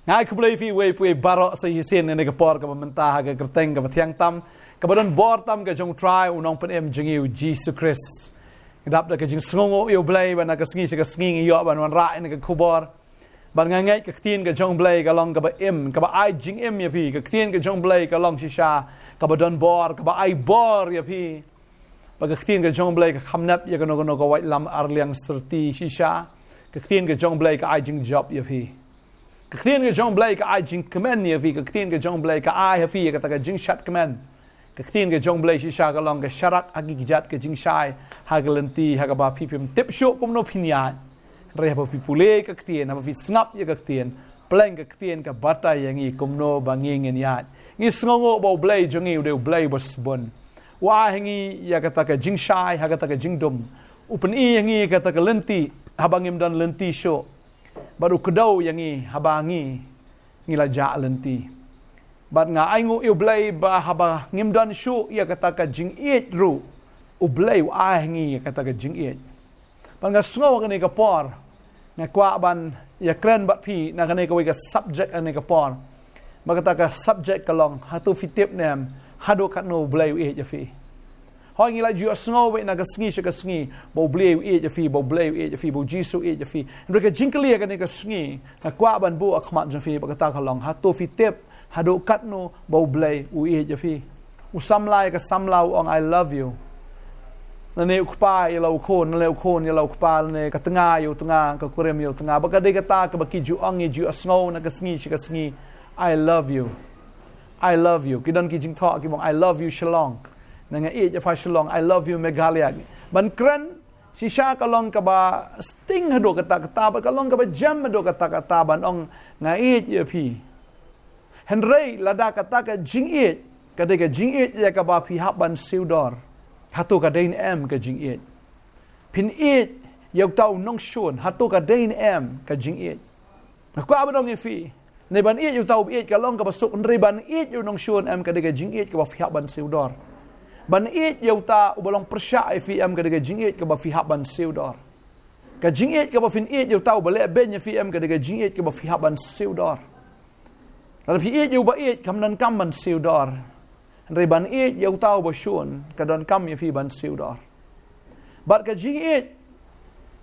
ngai kublai fi we pui barok se hisen ne ka por ka mentah ka kerteng ka thiang tam ka badon bor tam ka jong try unong pen em jingiu Jesus Christ dap da ka jing sngongo yo blai ban ka sngi se ka sngi yo ban wan ra ne ka kubor ban ngai ka tin ka jong blai ka long ka ba em ka ba ai jing em ya pi ka tin ka jong blai ka long shisha ka badon bor ka ba ai bor ya pi ba ka tin ka jong blai ka khamnap ya ka no ka wai lam arliang serti shisha ka tin ka jong blai ka ai jing job ya pi Kektiin ke jong blai ka ai jing kemen ya fi kektiin ke jong blai ka ai ha fi ka ta ka jing shat kemen kektiin ke jong blai shisha ka long ka sharak agi gijat ke jing shai ha ka lenti ha ka ba pi pim tip sho pom no phinya re ha pi pule kektiin ha fi snap ya kektiin pleng kektiin ka bata yang i kom no banging en ya ngi sngongo bo blai jongi de blai bos bon wa hangi ya ka ta ka jing shai ha ka ta ka jing dum upen i yang i ka ta ka lenti ha bangim dan lenti sho baru kedau yang ni habangi ngilaja lenti bat nga aingu ublai ba haba ngimdan shu ia kata ka jing it ru ublai wa ngi kata ka jing it ban nga sngo ka ni ka por nga kwa ban ya kren bat pi na ka ni ka ka subject ani ka por ba kata ka subject ka long hatu fitip nem hado kat no ublai it ya fi Hoi ngila ju sngo we na ka sngi ka sngi bo bleu e je fi bo bleu e je fi bo jisu e je fi ndre ka jinkli ka ni ka sngi na kwa ban bu akhmat je fi ba ka ta khalong ha to fi tep ha do kat no bo bleu u e je fi u samlai ka samlau ong I love you na ne ukpa i lau kon na le kon i lau ukpa ne ka tanga yo tanga ka kurem yo tanga ba ka de ka ta ka ba ki ju ong ju sngo na ka sngi I love you kidan ki jing tho ki bong I love you shalong nanga e fa shalong I love you megalia ban kran shisha kalong ka ba sting hado kata ba kalong ka ba jam hado kata ban ong nga e ye pi henrei lada kata ka jing e ka de ka jing e ya ka ba pi hab ban siudor hatu ka dein em ka jing e pin e yau tau nong shon hatu ka dein em ka jing e na kwa ba dong e fi ne ban e yau tau e kalong ka ba sok nrei ban e yau nong shon em ka de ka jing e ka ba fi hab ban siudor ban it yau ta ubalong persya FM ka de jing it ka ba fi haban seudor ka jing it ka ba fin it yau ta ubale ben FM ka de jing it ka ba fi haban seudor la fi it yau ba it kam nan kam ban seudor re ban it yau ta ba shun ka don kam fi ban seudor bat ka jing it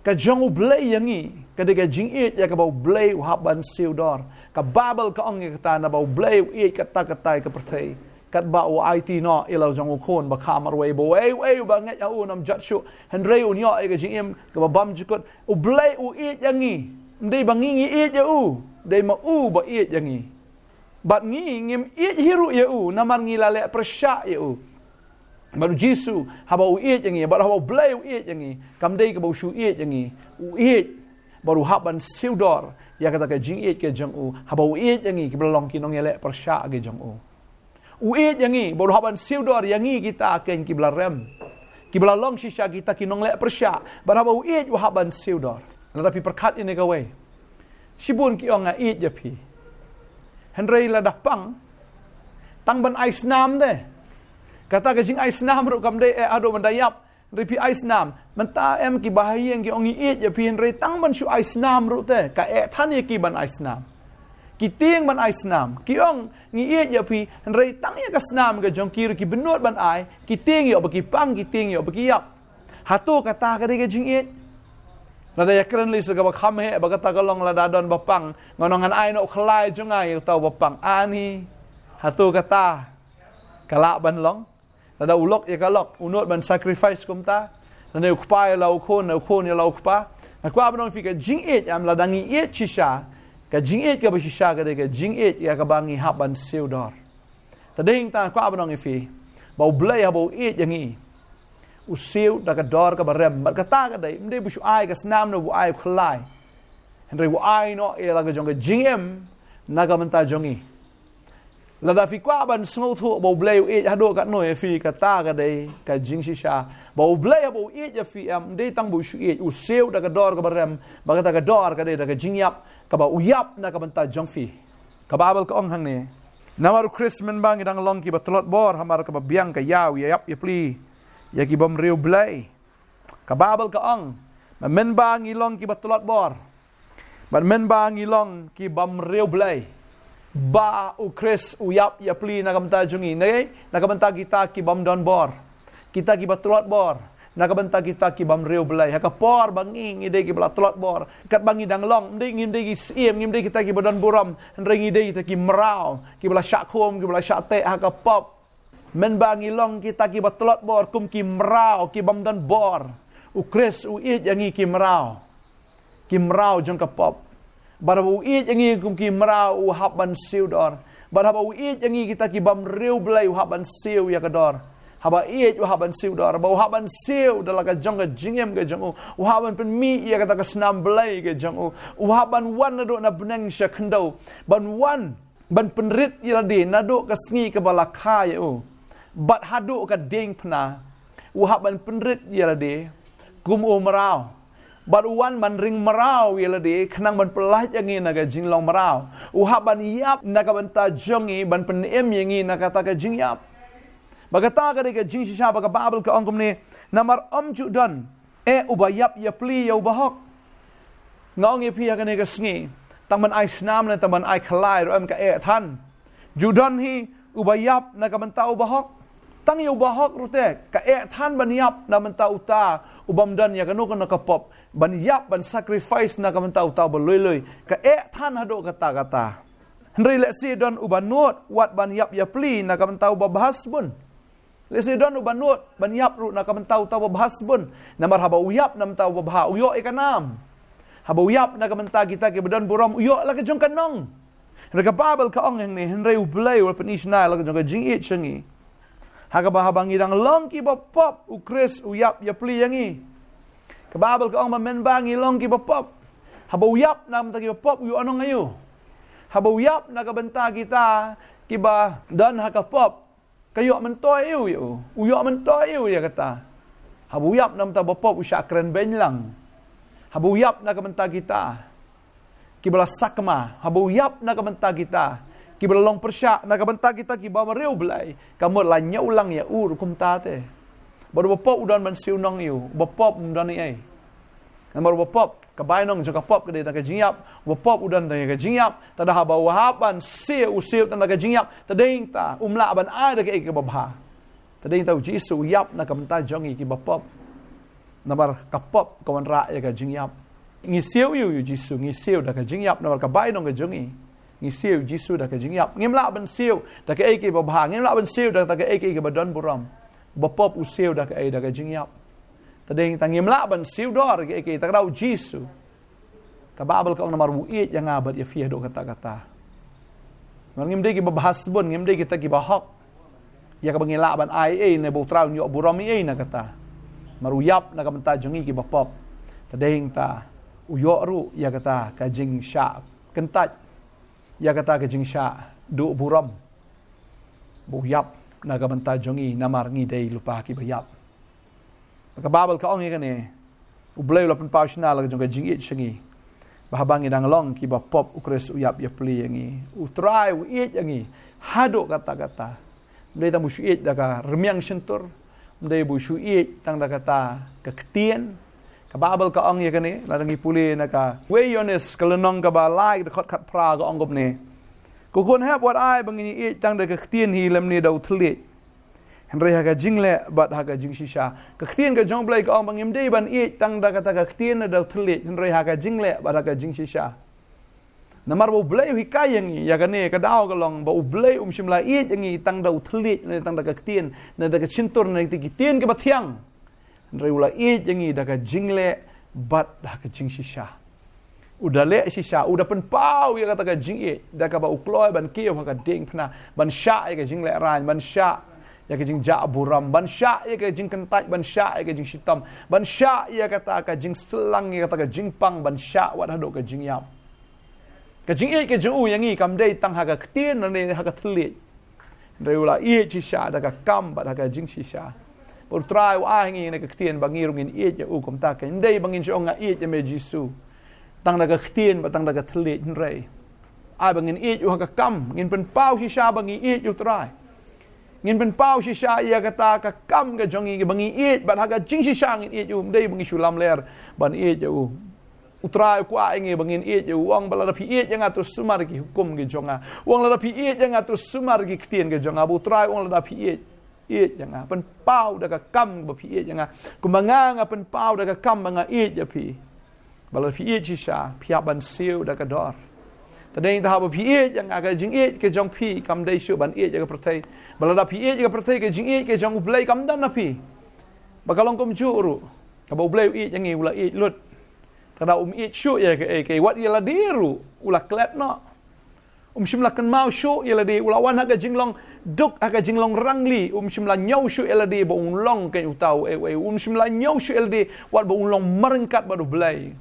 ka jong ublay yangi ka de jing it ya ka ba ublay haban seudor ka babel ka ong ka ta na ba ublay it ka ta ka pertai kat ba o IT no ilo jong kon ba khamar we bo e ba ngat u nam jat shu henrei u nyo e ga jing ka ba bam jikot u blai u it yangi ndei ba ngi it ya u dei ma u ba it yangi bat ngi ngim it hiru ya u namar ngi lale persya ya u baru jisu haba u it yangi ba haba blai u it yangi kam dei ka ba shu it yangi u it baru haban siudor ya kata ka jing it ke jong u haba u it yangi ki belong ki nong yele persya ge jong u Uit yangi baru haban siudor yangi kita akan kibla rem kibla long shisha kita kinong le persya baraba uit wa haban siudor ladapi perkat ini gawe sibun ki ong it ya pi henrei ladah pang tang ban ais nam de kata ka jing ais nam ru kam de ado mandayap ripi ais nam menta em ki bahayeng ki ong it ya pi henrei tang ban shu ais nam ru te ka than ye ki ban ais nam ki tieng ban ai snam ki ong ngi e ya pi rei tang ya ka snam ga jong ki ki benot ban ai ki tieng yo bagi pang ki tieng yo bagi yap hatu kata ka de jing e la da ya kren li se ga ba kham he ba ka ta ka long la da don ba pang ngonongan ai no khlai jong ai tau ba pang ani hatu kata kala ban long la da ulok ya ka lok unot ban sacrifice kum ta la ne ukpa ya la ukon ya la ukpa na kwa ban fi ka jing e am la dangi e chisha ka jing it ka ba shisha ka de ka jing it ya ka bangi haban siudor tading ta kwa abanong ifi ba blay ha ba it yangi usiu da ka dor ka barem ba ka ta ka dai mde bu shu ai ka snam no bu ai khlai henry bu ai no e la ka jong ka jing em na ka manta jongi la da fi kwa ban sngo thu ba blay it ha do ka no e fi ka ta ka dai ka jing shisha ba blay ha ba it ya fi am de tang bu shu it usiu da ka dor ka barem ba ka ta ka dor ka de da ka jing yap ka ba uyap na ka banta jongfi ka babal ka ong hang ne namar christman bang idang long ki batlot bor hamar ka biang ka yaw yap ya pli ya ki bom riu blai ka babal ka ong men bang ilong ki batlot bor ban men ba ngilong ki bam reu blai ba u Chris u yap ya pli na kamta jungi nei na kamta kita ki bam don bor kita ki batlot bor na kamta kita ki bam reu blai ha ka por bangi ngide ki batlot bor kat bangi dang long ndei nginde ki siem nginde kita ki badon buram ndei ngide kita ki merau ki bala syak khom ki bala syak te ha ka pop men ba ngilong kita ki batlot bor kum ki merau ki bam don bor u Chris u it yangi ki merau jong ka pop Barabu it yangi kum ki merau u haban siu dor. Barabu it yangi kita ki bam reu blai u haban siu ya kador. Haba it u haban siu dor. Ba u haban siu dalaga jong ka jingem ke jong u haban pen mi ya kata ka senam blai ke jong u haban wan na do na benang sya kendo. Ban wan ban penrit ila de na do ka sngi ke bala kha ya u. Bat hadu ka ding pna. U haban penrit ila de kum u merau. Baruan man ring merau yela de kenang ban pelah yangi naga jinglong merau uhab ban yap naga banta jongi ban penem yangi naga ta ka jingyap bagata ka de ka jing shisha baga babel ka ongkom ne namar ju don ubayap ya pli ya ubahok ngong ye pi ka ne ka sngi tang ban ai snam na tang ban ai khlai ro am ka than judon hi ubayap naga banta ubahok tang ya ubahok rute ka than ban yap na banta uta ubam dan ya kanu kana kapop ban yap ban sacrifice na kamanta utaw baloi ka than hado kata henry le si don ubanot wat ban yap ya pli na kamanta babahas bun le si don ubanot ban yap ru na kamanta utaw babahas bun namar haba uyap nam taw babha uyo ikanam haba uyap na kamanta kita ke badan buram uyo la ka jong kanong henry ka babel ka ong ni henry ublay wal panisna la ka jong ka jing it changi haga bahabang idang long ki bapop u Chris u yap ya pli yangi kababel ka ong men bangi long ki bapop haba uyap nam ta ki bapop u anong ayo haba uyap na ka benta kita ki ba dan ha ka pop kayo men to ayo yo u yo men to ayo ya kata haba uyap nam ta bapop u syakren ben lang haba uyap na ka benta kita ki bala sakma haba uyap na ka benta kita ki belalong persyak na kabenta kita ki bawa reu belai kamu lanya ulang ya kum tate baru bapop udan man siu nong yu bapop udan ni ai baru bapop kabai nong jaka pop ke ta ka jingyap bapop udan ta ka jingyap tada haba wahaban siu ta ka jingyap tading ta umla ban ai da ke babha tading ta jisu yap na kabenta jongi ki bapop nabar kapop kawan ra ya ka jingyap ngi siu yu jisu ngi siu da ka jingyap nabar kabai nong ka jongi ngi siu jisu da ka jingyap ngim la ban siu da ka eke babha ngim la ban siu da ka eke ke badon buram bapop u siu da ka da ka jingyap tading ta ngim la ban siu dor ke eke ta rau jisu ka babel ka namar bu it yang abad ya fia do kata-kata ngim de ki babhas bun ngim de kita ki bahok ya ka bangila ban ai ne bu trau nyo buram ai na kata maruyap na ka menta jongi ki bapop tading ta uyo ru ya kata ka jing sha kentat ya kata ke jingsha du buram buyap na kabanta jongi namar ngi dei lupa ki bayap ka babel ka ong ikane ublay lapan pausna la jong ka jingit shangi bahabangi dang long ki ba pop ukres uyap ya pli yangi utrai u it yangi hado kata-kata mdei ta musyu it da ka remyang sentur mdei bu syu it tang da kata ka ktien ka babel ka ong yakane ladangi puli na ka weyones kalenong ka ba lai de khat pra ka ong gop ne ko kon hap wat ai bangini it tang da ka ktien hi lam ne dau thlit henry ha ka jingle bat ha ka jing shisha ka ktien ka jong blai ka ong bangim dei ban it tang da kata ka ktien na dau thlit henry ha ka jingle bat ha ka jing shisha namar bo blai hi kayangi yakane ka daw ka long bo blai shimla it yangi tang dau thlit na tang da ka ktien na da ka chintur na ti ktien ka bathiang Reula it yangi da ka jingle bat da ka jing shisha. Udah le shisha, udah pen pau ya kata ka jing it, da ka ba ukloi ban kieu ka ding pna, ban sha ya ka jingle ran, ban sha ya ka jing ja buram, ban sha ya ka jing kentaj, ban sha ya ka jing shitam, ban sha ya kata ka jing selang ya kata ka jing pang, ban sha wat hado ka jing yap. Ka jing it ka jing u yangi kam dei tang ha ka ktien na ne ha ka thlit. Reula it shisha da ka kam bat ha ka jing shisha. Por try wa hingi na kaktien bangirong in it ya ukom ta ka ndai bangin siong nga it ya me Jisu tang na kaktien batang na kathlit nrei ai bangin it yu ka kam ngin pen pau si sha bangi it yu try ngin pen pau si sha ya kata ka kam ga jongi bangi it bat ha ka jing si sha ngin it yu ndai bangi sulam ler ban it ya u utrai kwa ingi bangin je uang balada pi je ngatur sumar ki hukum ge jonga uang lada pi je ngatur sumar ki ktien ge jonga utrai uang lada pi je pen pau daga kam ba pi je kumbanga pen pau daga kam banga je pi balada pi je sha pia ban siu daga dor tadeng ta ba pi je ga jing ke jong pi kam dai shu ban je ga pratai balada pi je ga pratai ke jing ke jong ublai kam dan na pi bakalong kom juru ka ba ublai je ngi ula lut kada syu ya ke wat ya la diru ula klet no shimla kan mau syu ya la di ula wan haga jinglong duk haga jinglong rangli shimla nyau syu ya la di ba long ke utau shimla nyau syu ya la di wat ba long merengkat ba do blai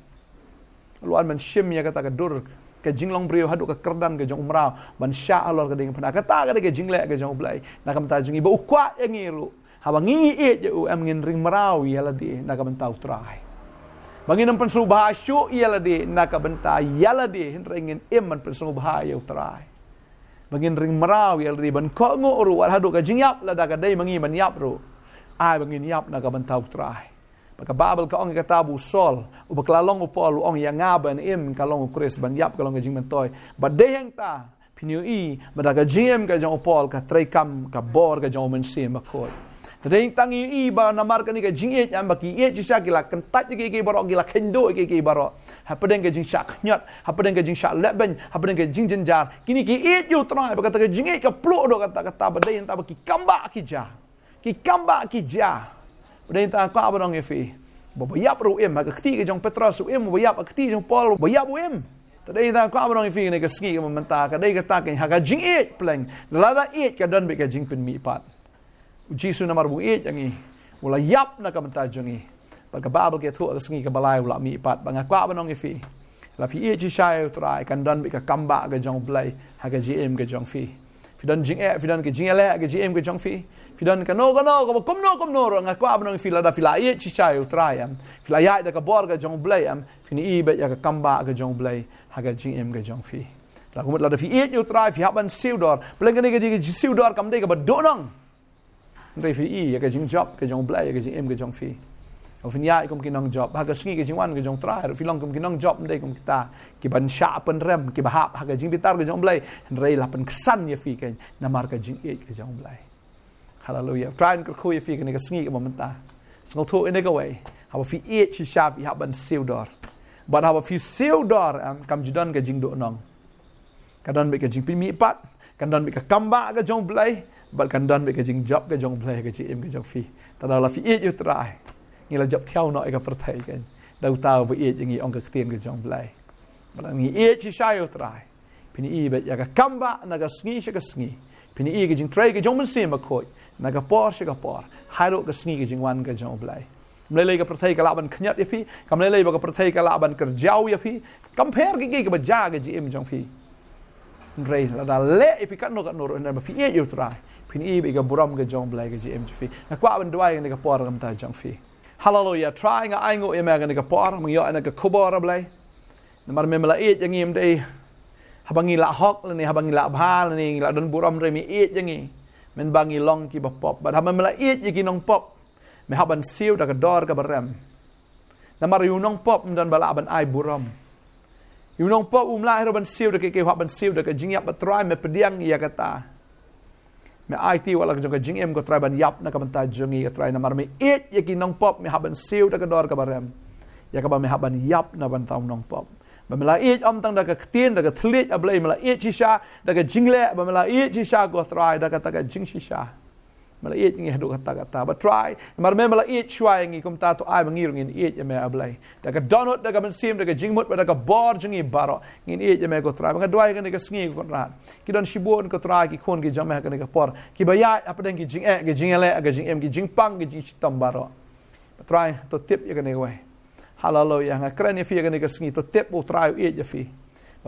luan man shim ya kata ka dur ke jinglong brio hadu ka kerdan ke jong umrau ban sya alor ka ding pana kata ka ke jingle ke jong blai na kam ta jungi ba ukwa ya ngiru haba ngi je am ngin ring marau ya la di na ka bentau trai Banginam pensu bahasyo ialah di naka benta ialah di ringin iman pensu bahaya utrai. Bangin ring merau ialah di ban ko nguru war hadu ka jingyap la daga dai mangi man yap ru. Ai bangin yap naka benta utrai. Maka babel ka ong katabu sol ubaklalong upol ong yang ngaban kalong ukris ban yap kalong jing mentoy. Badai yang ta pinui madaga jim ka jong upol ka trekam ka bor ka jong mensim makoi. Tadeng tangi iba namar ka ni ka jing am baki jisa gila kentat ke barok gila kendo ke barok hapadeng ka jing syak nyot hapadeng ka jing syak leben hapadeng ka jing jenjar kini ki yu trai kata ka jing ka pluk do kata badai ta baki kamba ki ja badai ta ka abang efi bobayap ru em ka kti ka jong petros em bobayap kti jong pol bobayap em tadeng ta ka abang efi ni ka ski ka mentah ka dai ka ta ka ha jing pleng lada ka don be ka jing pen mi pat Jisu namar bu yangi wala yap na kamenta jongi baga babel ke thu asengi ka balai wala mi pat banga kwa banong ifi la fi ji shai trai kan dan bi ka kamba ga jong blai ha ga gm ga jong fi dan jing dan ke jing le ga gm ga jong fi dan ka no ko kom no ro nga kwa banong ifi la da fi la ji shai trai am fi la ya da ka bor ga jong blai am fi ni be ya ka kamba ga jong blai ha ga gm ga jong fi la kumut la da fi trai fi haban siudor bleng ga ni ga siudor kam dei ga badonong Ndai fi ya ka jing job ka jong blai ka jing em ka jong fi. Au fin ya ikum kinong job ha ka sngi ka jing wan ka jong trai fi long kum kinong job ndai kum kita ki ban sha pen rem ki bahap ha ka jing bitar ka jong blai ndai la pen ksan ya fi ka namar ka jing ka jong blai. Hallelujah. Try and ko ya fi ka ni ka sngi ka momenta. Sngo thu in ka way. Ha fi chi sha fi ha ban siudor. But ha fi siudor kam judan ka jing do nong. Ka don be ka jing pi mi pat kan don be ka kamba ka jong blai bal kan don be ka jing job ka jong blai ka gm ka jong fi ta da la fi yu trai ngi la job thiau no ka prathai kan dau tau be ngi ong ka tien ka jong blai bal ngi chi sha yu trai pini be ya ka kamba na ka sngi ka sngi pini ka jing trai ka jong men sim ma khoi na ka por ka por hairo ka sngi ka jing wan ka jong blai mlei ka prathai ka laban khnyat ya fi kam lei ba ka prathai ka laban kerjau ya fi compare ki ka ba ja ka gm jong fi Rei la da le ipi kat no na ba fi yu trai pin be ga buram ga jong blai ga gm fi na kwa ban dwai ga por gam ta jong fi hallelujah trying ai ngo e ma ga ga por mang yo na ga khobor blai na mar me mala yang im dei habangi la hok le ni habangi la bha le ni la don buram re mi yang i men bangi long ki ba pop ba ha mala ki nong pop me haban siu da ga dor ga baram na mar yu nong pop dan bala ban ai buram Yunong po umla hero ban siu de ke hwa ban siu de ke jingyap ba try me pediang ya kata. Me IT wala ke jong jingem ko try ban yap na ka ban ta jongi ka try na mar me it ya ki nong pop me haban siu de ke dor ka barem. Ya ka ba me haban yap na ban taw nong pop. Ba me la it am tang da ka tien da ka thlit ablai me la it chi sha da ka jingle ba me la it chi sha ko try da ka ta ka jing chi sha. Me la it ngi hadu kata ba try mar me la it chwai ngi kum ta to ai ba ngir ngin it ya me ablai. Da ka donut da ka ban sim da ka jingmut ba da ka bor jingi baro ngin it ya me ko try ba ka dwai ka ni ka sngi ko rat. Ki don shibon ko try ki khon ki jam ka ni ka por. Ki ba ya apa deng ki jing ki jingale ka jing em ki jing pang ki jing chitam baro. Ba try to tip ya ka ni we. Hallelujah nga kren ya fi ka ni ka sngi to tip o try it ya fi.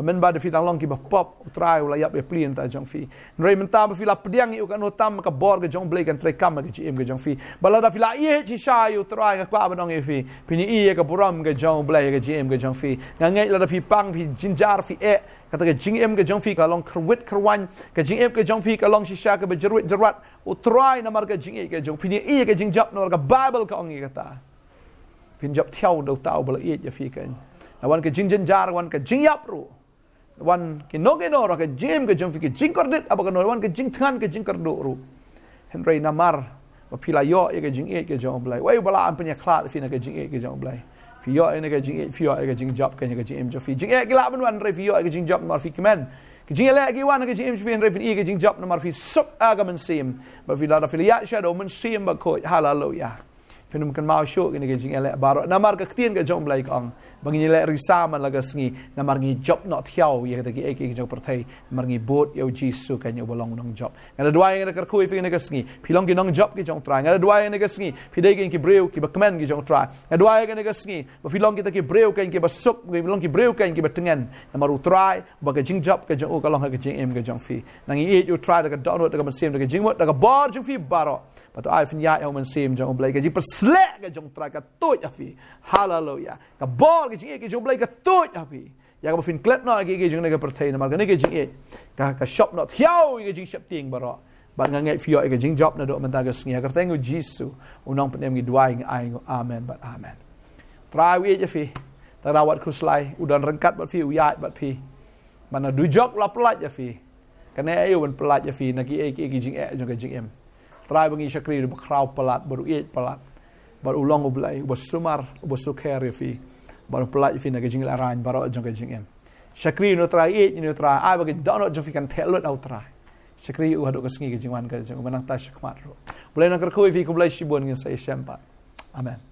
Men ba de fi dang long ki ba pop utrai ula yap ya plien ta jong fi nrei menta ba fi la pediang yu kan utam ka bor ga jong blai kan tre kam ga gm ga jong fi bala da fi la ye chi sha yu utrai ga kwa ba dong e fi pini i ga puram ga jong blai ga gm ga jong fi nga ngai la da fi pang fi jinjar fi kata ga gm ga jong fi ka long krwit krwan ga gm ga jong fi ka long shisha ka ba jerwit jerwat utrai na mar ga jing ga jong pini i ga jing jap no ga bible ka ong ga ta pin jap thiau do tau bala i ya fi kan wan ke jing jenjar wan ke jing yap ru wan ke no ke jim ke jong fi ke jing kordit apa ke no wan ke jing than ke jing kardu ru henry namar ba pila yo ke jing e ke jong blai wai bala am penya klat fi na ke jing e ke jong blai fi yo ne ke jing e fi yo ke jing job ke jing em jo fi jing e ke la ban wan re fi yo ke jing job mar fi kemen ke jing le ke wan ke jing em fi re fi ke jing job na mar fi sup aga men sim ba fi la da fi ya shadow men sim ba ko hallelujah Pinum kan mau syuk ini kejing elek baru. Namar ke ketien ke jom belai kong. Bagi elek risa man laga sengi. Namar ngi job nak thiau ya kata ki ek jom pertai. Namar ngi bot yo Jisu kan yo bolong nong job. Ngada dua yang nak kui fi ni ke sengi. Pilong ki nong job ki jong try. Ngada dua yang ni ke sengi. Pidai ki breu ki bakmen ki jong try. Ngada dua yang ni ke sengi. Pilong kita ki breu kan ki basuk pilong ki breu kan ki batengan. Namar u try bagi jing job ke jong kalong ke jing em ke jong fi. Nangi eat you try dekat download dekat mesin dekat jing mot dekat bar jong fi baro. Patu ai fin ya yo men sim jong belai ke jing slek ke jong try ka tuj afi hallelujah ka bol ke jing ke jong blai ka tuj afi ya ka fin klep no ke jong ne ka pertai na mar ke jing ka shop no thiau ke jing shop ting baro ban ngai fio ke jing job na do man ta ka sngia ka tengu Jisu unong penem gi duai ngai ai amen but amen try we je fi ta rawat khuslai udan rengkat bat fi uyat bat fi mana du jok la pelat je fi kana ayo ban pelat je fi na ki jing jong ka jing em try bangi syakri du kraw pelat baru pelat baru ulang ublai ubasumar ubasukher fi baru pelat fi na gajing laran baru jong gajing em syakri no try no try ai bagi download jong fi kan telot au try syakri u hadu kasngi gajing wan gajing manang ta syakmat ro boleh nak kerkui fi ku boleh sibun ngin saya syampat amen